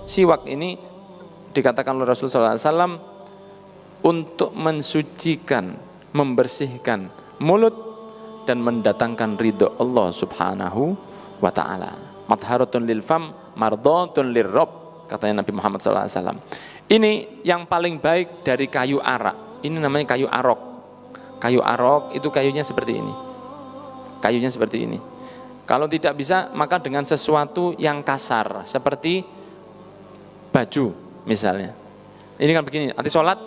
siwak ini dikatakan oleh Rasulullah SAW untuk mensucikan, membersihkan mulut dan mendatangkan ridho Allah Subhanahu wa ta'ala. Madharatun lil fam, mardhatun lirrabb, katanya Nabi Muhammad SAW. Ini yang paling baik dari kayu arak. Ini namanya kayu arok. Kayu arok itu kayunya seperti ini. Kayunya seperti ini. Kalau tidak bisa, maka dengan sesuatu yang kasar, seperti baju misalnya. Ini kan begini, nanti sholat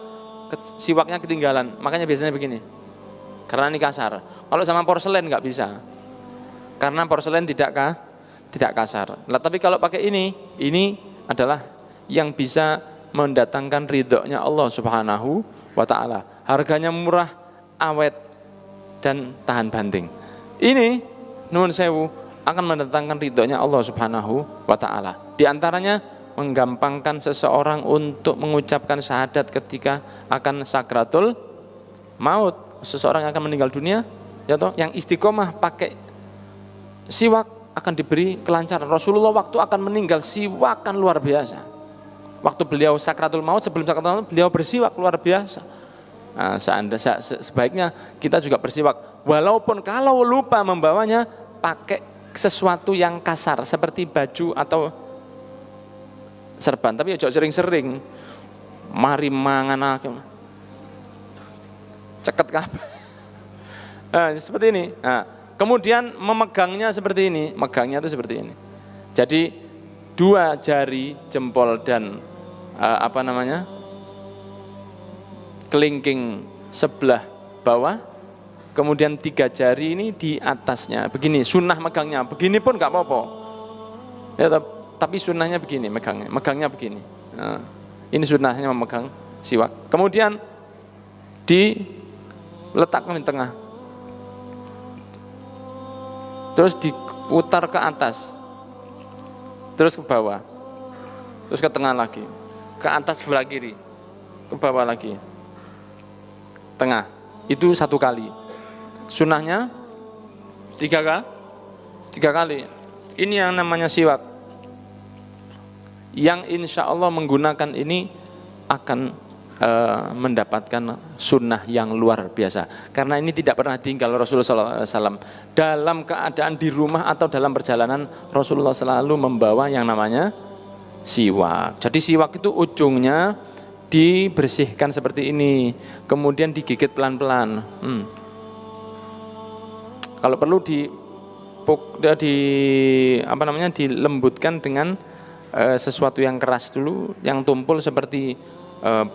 siwaknya ketinggalan, makanya biasanya begini. Karena ini kasar. Kalau sama porselen nggak bisa, karena porselen tidak kasar. Nah, tapi kalau pakai ini adalah yang bisa mendatangkan ridhonya Allah Subhanahu wa ta'ala. Harganya murah, awet, dan tahan banting. Ini nuwun sewu akan mendatangkan ridhonya Allah Subhanahu wa ta'ala. Di antaranya menggampangkan seseorang untuk mengucapkan syahadat ketika akan sakratul maut. Seseorang yang akan meninggal dunia, ya toh, yang istiqomah pakai siwak akan diberi kelancaran. Rasulullah waktu akan meninggal siwak kan luar biasa. Waktu beliau sakratul maut, sebelum sakratul maut beliau bersiwak luar biasa. Nah, sebaiknya kita juga bersiwak. Walaupun kalau lupa membawanya, pakai sesuatu yang kasar seperti baju atau serban, tapi ojo sering-sering. Mari mangan ceket kabeh. Nah, seperti ini. Nah, kemudian memegangnya seperti ini. Megangnya itu seperti ini. Jadi 2 jari jempol dan kelingking sebelah bawah, kemudian 3 jari ini di atasnya. Begini sunnah megangnya. Begini pun nggak apa-apa. Ya, tapi sunnahnya begini megangnya begini. Nah, ini sunnahnya memegang siwak. Kemudian diletakkan di tengah, terus diputar ke atas, terus ke bawah, terus ke tengah lagi, ke atas sebelah kiri, ke bawah lagi, tengah. Itu 1 kali. Sunnahnya 3 kali. Ini yang namanya siwak. Yang insya Allah menggunakan ini akan mendapatkan sunnah yang luar biasa. Karena ini tidak pernah tinggal Rasulullah SAW. Dalam keadaan di rumah atau dalam perjalanan, Rasulullah selalu membawa yang namanya siwak. Jadi siwak itu ujungnya dibersihkan seperti ini, kemudian digigit pelan-pelan. Kalau perlu dilembutkan dengan sesuatu yang keras dulu, yang tumpul seperti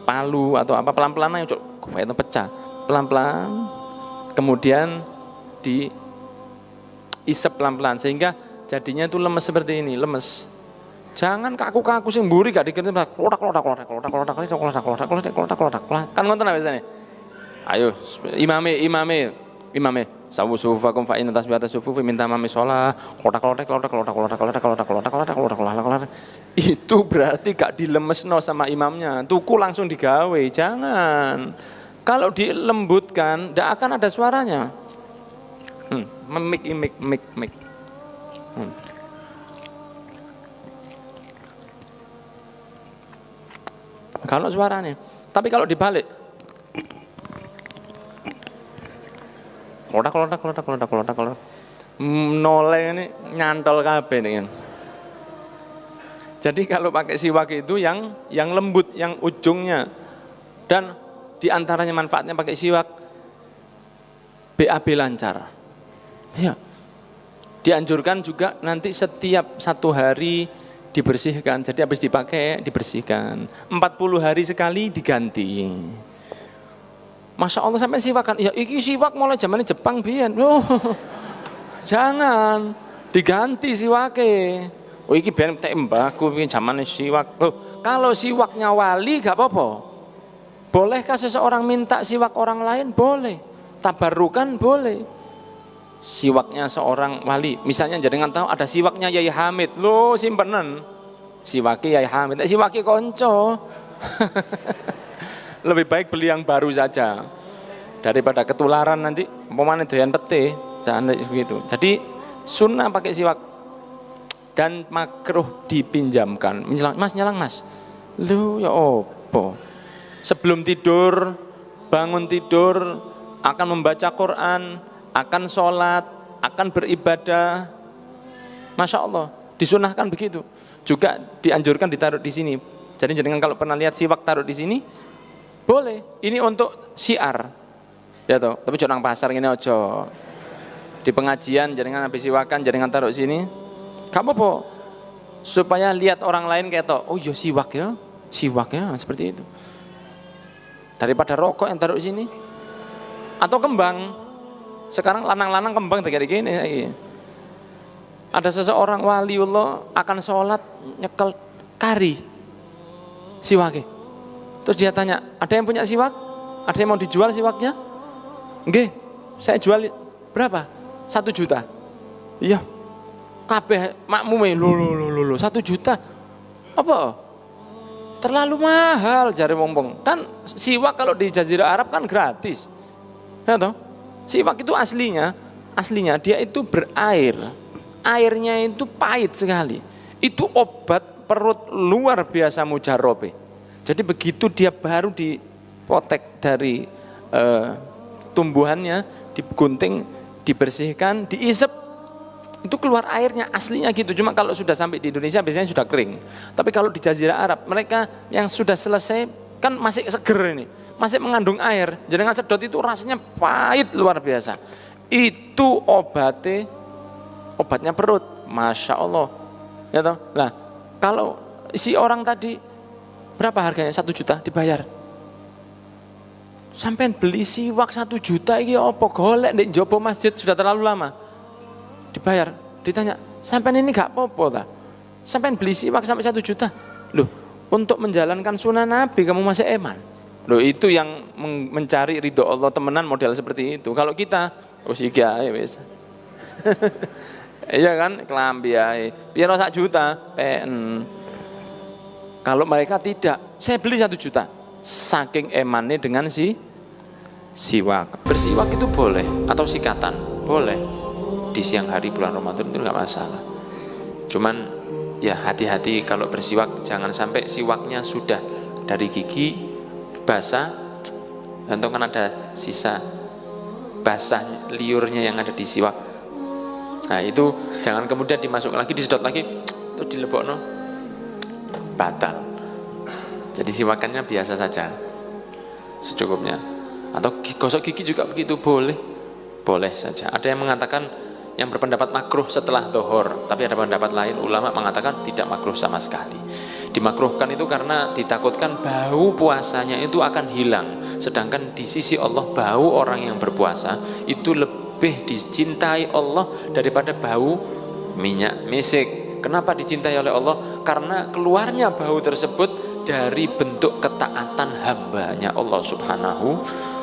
palu atau apa, pelan-pelan aja, supaya itu pecah, pelan-pelan, kemudian diisep pelan-pelan sehingga jadinya itu lemes seperti ini, lemes. Jangan kaku-kaku sing mburi gak dikira klotak kan ngoten biasane. Ayo imame sawu-sufakum fa inna tasbihata sufufi minta mami sholat klotak. Itu berarti gak dilemesno sama imamnya, tuku langsung digawe. Jangan. Kalau dilembutkan ndak akan ada suaranya. Mik. Kalau suaranya. Tapi kalau dibalik klotak. Noleh ini nyantol kabeh nih. Jadi kalau pakai siwak itu yang lembut, yang ujungnya, dan diantaranya manfaatnya pakai siwak, BAB lancar. Ya, dianjurkan juga nanti setiap 1 hari dibersihkan. Jadi habis dipakai dibersihkan. 40 hari sekali diganti. Masya Allah sampai siwakan. Ya iki siwak mulai zaman Jepang biyen. Loh, jangan diganti siwake. Oh iki ben tek mbahku iki zamane siwak. Loh, kalau siwaknya wali gak apa-apa. Bolehkah seseorang minta siwak orang lain? Boleh. Tabarukan boleh. Siwaknya seorang wali. Misalnya jenengan tahu ada siwaknya Yai Hamid. Loh, simpenan. Siwake Yai Hamid, siwake konco. Lebih baik beli yang baru saja daripada ketularan nanti umpamane doyan pete. Jangan begitu. Jadi sunnah pakai siwak. dan makruh dipinjamkan. Mas nyelang mas, lu ya opo? Sebelum tidur, bangun tidur, akan membaca Quran, akan sholat, akan beribadah. Masya Allah, disunahkan begitu. Juga dianjurkan ditaruh di sini. Jadi jangan kalau pernah lihat siwak taruh di sini, boleh. Ini untuk syiar, ya toh. Tapi jangan pasar gini ojo. Di pengajian jaringan habis siwakan, jaringan taruh sini. Kamu apa? Supaya lihat orang lain kayak toh. Oh iya siwak ya, seperti itu. Daripada rokok yang taruh di sini. Atau kembang. Sekarang lanang-lanang kembang kayak gini. Ada seseorang waliullah akan sholat nyekel kari siwaknya. Terus dia tanya, ada yang punya siwak? Ada yang mau dijual siwaknya? Nggih, saya jual berapa? 1 juta. Iya. Kabeh makmume lho 1 juta. Apa? Terlalu mahal jare wong-wong. Kan siwak kalau di Jazirah Arab kan gratis. Ya toh? Siwak itu aslinya dia itu berair. Airnya itu pahit sekali. Itu obat perut luar biasa mujarrobe. Jadi begitu dia baru dipotek dari tumbuhannya, digunting, dibersihkan, diisep, itu keluar airnya aslinya gitu. Cuma kalau sudah sampai di Indonesia biasanya sudah kering. Tapi kalau di Jazirah Arab, mereka yang sudah selesai kan masih seger ini, masih mengandung air. Jenengan sedot itu rasanya pahit luar biasa. Itu obatnya perut, masya Allah. Ya toh? Nah, kalau si orang tadi berapa harganya? 1 juta dibayar. Sampai beli siwak 1 juta ini apa golek di jopo masjid sudah terlalu lama. Dibayar, ditanya, sampai ini gak apa-apa ta? Sampai beli siwak sampai 1 juta. Loh, untuk menjalankan sunnah Nabi kamu masih eman. Loh, itu yang mencari ridho Allah temenan model seperti itu. Kalau kita, oh sih ya wis. Iya kan, kelambi ae. Piro 1 juta, PN. Kalau mereka tidak, saya beli 1 juta. Saking emannya dengan si siwak. Bersiwak itu boleh, atau sikatan, boleh. Di siang hari bulan Ramadan itu nggak masalah. Cuman ya hati-hati kalau bersiwak, jangan sampai siwaknya sudah dari gigi basah, atau kan ada sisa basah liurnya yang ada di siwak. Nah itu jangan kemudian dimasuk lagi, disedot lagi, terus dilebokno, batal. Jadi siwakannya biasa saja, secukupnya. Atau gosok gigi juga begitu, boleh saja. Ada yang mengatakan yang berpendapat makruh setelah dohor, tapi ada pendapat lain ulama mengatakan tidak makruh sama sekali. Dimakruhkan itu karena ditakutkan bau puasanya itu akan hilang. Sedangkan di sisi Allah bau orang yang berpuasa itu lebih dicintai Allah daripada bau minyak misik. Kenapa dicintai oleh Allah? Karena keluarnya bau tersebut dari bentuk ketaatan hambanya Allah Subhanahu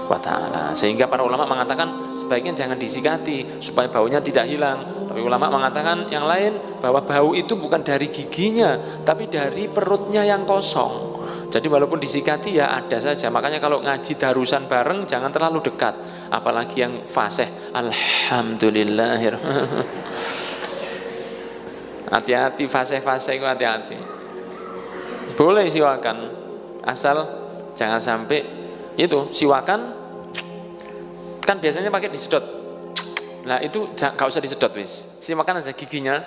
wa ta'ala. Sehingga para ulama mengatakan sebaiknya jangan disikati supaya baunya tidak hilang. Tapi ulama mengatakan yang lain, bahwa bau itu bukan dari giginya tapi dari perutnya yang kosong. Jadi walaupun disikati ya ada saja. Makanya kalau ngaji darusan bareng jangan terlalu dekat, apalagi yang fasih. Alhamdulillah. Hati-hati fasih-fasih itu, hati-hati. Boleh siwakan, asal jangan sampai itu siwakan kan biasanya pakai disedot. Nah itu gak usah disedot wis. Siwakan aja giginya.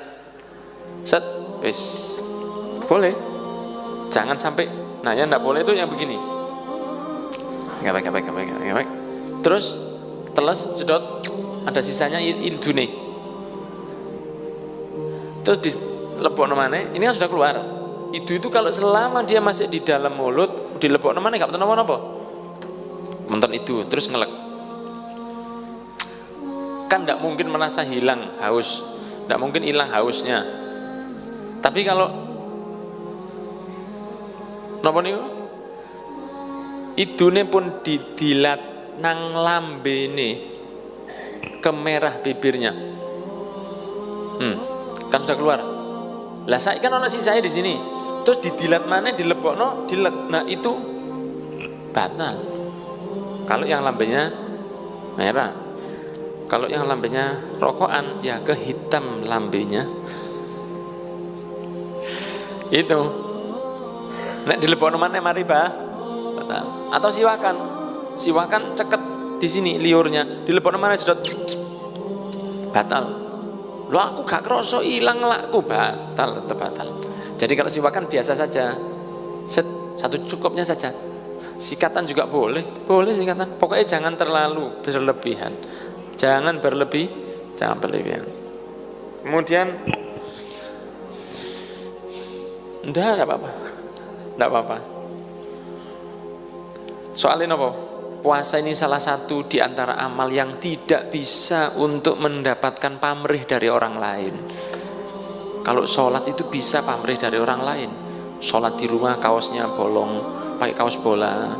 Set wis. Boleh. Jangan sampai. Nah yang enggak boleh itu yang begini. Enggak baik. Terus teles sedot ada sisanya idune. Terus dilebokno maneh, ini kan sudah keluar. Itu kalau selama dia masih di dalam mulut, dilebokno maneh gak betul apa. Menton itu terus ngelek. Kan tidak mungkin merasa hilang haus, tidak mungkin hilang hausnya. Tapi kalau napa niku idune pun didilat nang lambene, kemerah bibirnya, kan sudah keluar. Lah saya kan ono sisanya di sini, terus didilat mana, dilebokno, dilek. Nah itu batal. Kalau yang lambenya merah, kalau yang lambenya rokokan ya kehitam lambenya. Itu. Nek dilebokno maneh mari batal. Atau siwakan. Siwakan ceket di sini liurnya, dilebokno maneh sedot. Batal. Loh aku gak kroso ilang lakku, batal, tetap batal. Jadi kalau siwakan biasa saja. Satu cukupnya saja. Sikatan juga boleh sikatan. Pokoknya jangan terlalu berlebihan. Jangan berlebihan. Kemudian enggak apa-apa. Soalnya apa? Puasa ini salah satu di antara amal yang tidak bisa untuk mendapatkan pamrih dari orang lain. Kalau sholat itu bisa pamrih dari orang lain. Sholat di rumah kaosnya bolong, pakai kaos bola,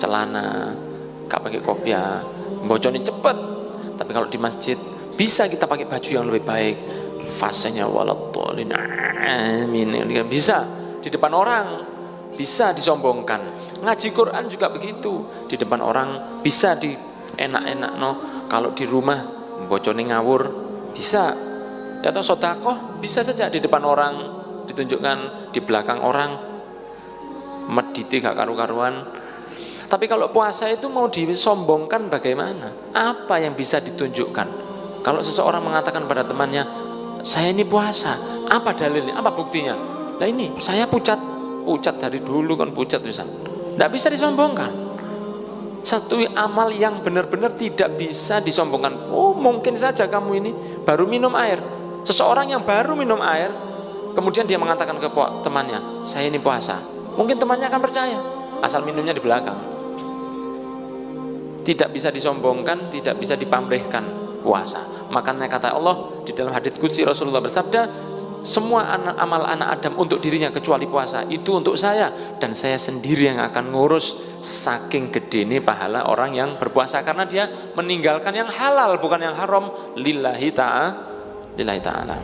celana, gak pakai kopiah, bocorin cepet. Tapi kalau di masjid bisa kita pakai baju yang lebih baik. Fasenya waladhdallin amin. Bisa di depan orang, bisa disombongkan. Ngaji Quran juga begitu, di depan orang bisa di enak-enak no. Kalau di rumah bocorin ngawur bisa. Atau sedekah bisa saja di depan orang ditunjukkan, di belakang orang medite gak karu-karuan. Tapi kalau puasa itu mau disombongkan bagaimana? Apa yang bisa ditunjukkan? Kalau seseorang mengatakan pada temannya, saya ini puasa, apa dalilnya? Apa buktinya? Nah ini, saya pucat dari dulu kan pucat bisa. Tidak bisa disombongkan. Satu amal yang benar-benar tidak bisa disombongkan. Oh mungkin saja kamu ini baru minum air. Seseorang yang baru minum air, kemudian dia mengatakan ke temannya, saya ini puasa. Mungkin temannya akan percaya, asal minumnya di belakang. Tidak bisa disombongkan, tidak bisa dipamrihkan puasa. Makanya kata Allah di dalam hadits qudsi Rasulullah bersabda, semua amal anak Adam untuk dirinya kecuali puasa itu untuk saya, dan saya sendiri yang akan ngurus. Saking gede ini pahala orang yang berpuasa karena dia meninggalkan yang halal bukan yang haram lillahi ta'ala.